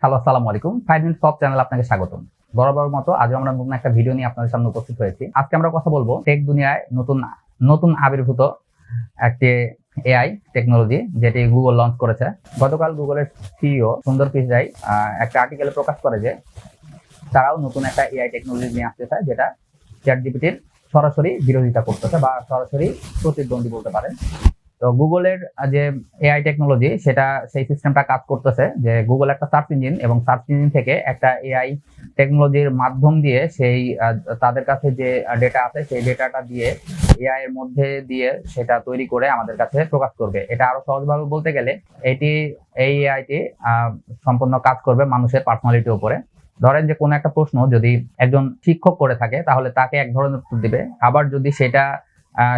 Hello, আসসালামু আলাইকুম। 5 minute top চ্যানেলে আপনাকে স্বাগতম। বরাবর মতো আজও আমরা নতুন একটা ভিডিও নিয়ে আপনাদের সামনে উপস্থিত হয়েছি। আজকে আমরা কথা বলবো টেক দুনিয়ায় নতুন আবির্ভূত একটি এআই টেকনোলজি যেটি গুগল লঞ্চ করেছে। গতকাল গুগলের সিইও সুন্দর পিচাই একটা আর্টিকেলে প্রকাশ করে যে তারাও নতুন একটা এআই টেকনোলজি নিয়ে আসতেছে, যেটা চ্যাট জিপিটির সরাসরি বিরোধিতা করতেছে বা সরাসরি প্রতিদ্বন্দ্বী বলতে পারেন। তো গুগলের যে এআই টেকনোলজি সেটা সেই সিস্টেমটা কাজ করতেছে যে গুগল একটা সার্চ ইঞ্জিন, এবং সার্চ ইঞ্জিন থেকে একটা এআই টেকনোলজির মাধ্যম দিয়ে সেই তাদের কাছে যে ডেটা আছে সেই ডেটাটা দিয়ে এআই এর মধ্যে দিয়ে সেটা তৈরি করে আমাদের কাছে প্রকাশ করবে। এটা আরো সহজভাবে বলতে গেলে এই এআইটি সম্পূর্ণ কাজ করবে মানুষের পার্সোনালিটির উপরে। ধরেন যে কোনো একটা প্রশ্ন যদি একজন শিক্ষক করে থাকে তাহলে তাকে এক ধরনের উত্তর দিবে, আবার যদি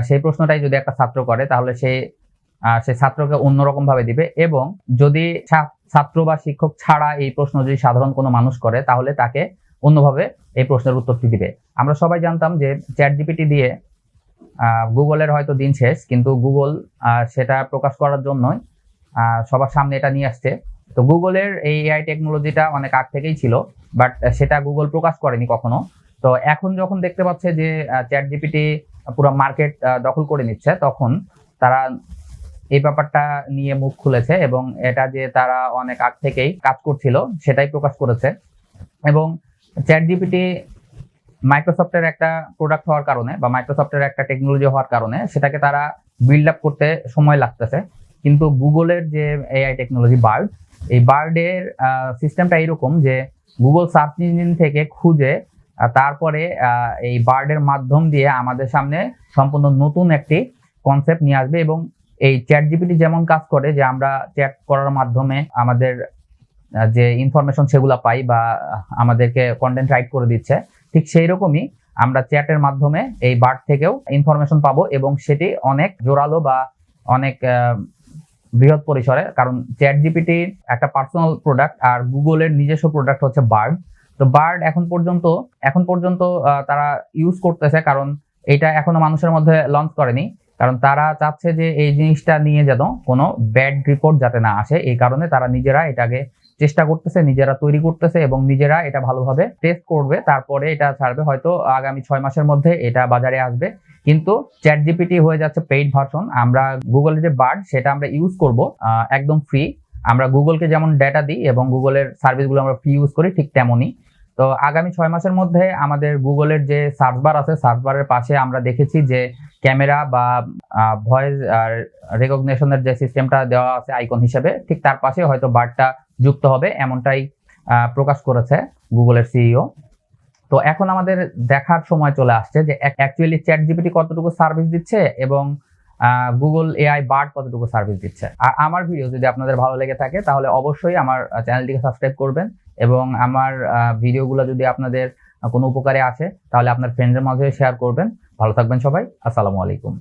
সেই প্রশ্নটাই যদি একটা ছাত্র করে তাহলে সে ছাত্রকে অন্যরকম ভাবে দিবে, এবং যদি ছাত্র বা শিক্ষক ছাড়া এই প্রশ্ন যদি সাধারণ কোনো মানুষ করে তাহলে তাকে অন্যভাবে এই প্রশ্নের উত্তরটি দিবে। আমরা সবাই জানতাম যে চ্যাট জিপিটি দিয়ে গুগলের হয়তো দিন শেষ, কিন্তু গুগল সেটা প্রকাশ করার জন্যই সবার সামনে এটা নিয়ে আসছে। তো গুগলের এই এআই টেকনোলজিটা অনেক আগ থেকেই ছিল, বাট সেটা গুগল প্রকাশ করেনি কখনো। তো এখন যখন দেখতে পাচ্ছে যে চ্যাট জিপিটি পুরো মার্কেট দখল করে নিচ্ছে, তখন তারা এই ব্যাপারটা নিয়ে মুখ খুলেছে এবং এটা যে তারা অনেক আগ থেকেই কাজ করছিল সেটাই প্রকাশ করেছে। এবং চ্যাট জিপিটি মাইক্রোসফটের একটা প্রোডাক্ট হওয়ার কারণে বা মাইক্রোসফটের একটা টেকনোলজি হওয়ার কারণে সেটাকে তারা বিল্ড আপ করতে সময় লাগতেছে, কিন্তু গুগলের যে এআই টেকনোলজি বার্ড, এই বার্ডের সিস্টেমটা এরকম যে গুগল সার্চ ইঞ্জিন থেকে খুঁজে তারপরে এই বার্ডের মাধ্যম দিয়ে আমাদের সামনে সম্পূর্ণ নতুন একটি কনসেপ্ট নিয়ে আসবে। এবং এই চ্যাট জিপিটি যেমন কাজ করে যে আমরা চ্যাট করার মাধ্যমে আমাদের যে ইনফরমেশন সেগুলা পাই বা আমাদেরকে কন্টেন্ট রাইট করে দিচ্ছে, ঠিক সেই রকমই আমরা চ্যাটের মাধ্যমে এই বার্ড থেকেও ইনফরমেশন পাবো, এবং সেটি অনেক জোরালো বা অনেক বৃহৎ পরিসরে। কারণ চ্যাট জিপিটি একটা পার্সোনাল প্রোডাক্ট আর গুগলের নিজস্ব প্রোডাক্ট হচ্ছে বার্ড। তো বার্ড এখন পর্যন্ত তারা ইউজ করতেছে, কারণ এটা এখনো মানুষের মধ্যে লঞ্চ করেনি, কারণ তারা চাচ্ছে যে এই জিনিসটা নিয়ে যেন কোনো ব্যাড রিপোর্ট যাতে না আসে। এই কারণে তারা নিজেরা এটাকে চেষ্টা করতেছে, নিজেরা তৈরি করতেছে এবং নিজেরা এটা ভালোভাবে টেস্ট করবে, তারপরে এটা ছাড়বে। হয়তো আগামী 6 মাসের মধ্যে এটা বাজারে আসবে। কিন্তু চ্যাট জিপিটি হয়ে যাচ্ছে পেইড ভার্সন। আমরা গুগলের যে বার্ড সেটা আমরা ইউজ করব একদম ফ্রি। আমরা গুগলকে যেমন ডেটা দিই এবং গুগলের সার্ভিসগুলো আমরা ফ্রি ইউজ করি, ঠিক তেমনই। তো আগামী 6 মাসের মধ্যে আমাদের গুগলের যে সার্চ বার আছে, সার্চ বারের পাশে আমরা দেখেছি যে ক্যামেরা বা ভয়েস রেকগনিশনের যে সিস্টেমটা দেওয়া আছে আইকন হিসেবে, ঠিক তার পাশে হয়তো বার্ডটা যুক্ত হবে, এমনটাই প্রকাশ করেছে গুগলের সিইও। তো এখন আমাদের দেখার সময় চলে আসছে যে অ্যাকচুয়ালি চ্যাট জিপিটি কতটুকু সার্ভিস দিচ্ছে এবং গুগল এআই বার্ড কতটুকু সার্ভিস দিচ্ছে। আর আমার ভিডিও যদি আপনাদের ভালো লেগে থাকে তাহলে অবশ্যই আমার চ্যানেলটিকে সাবস্ক্রাইব করবেন, এবং আমার ভিডিওগুলো যদি আপনাদের কোনো উপকারে আসে তাহলে আপনার ফ্রেন্ডের মাঝে শেয়ার করবেন। ভালো থাকবেন সবাই। আসসালামু আলাইকুম।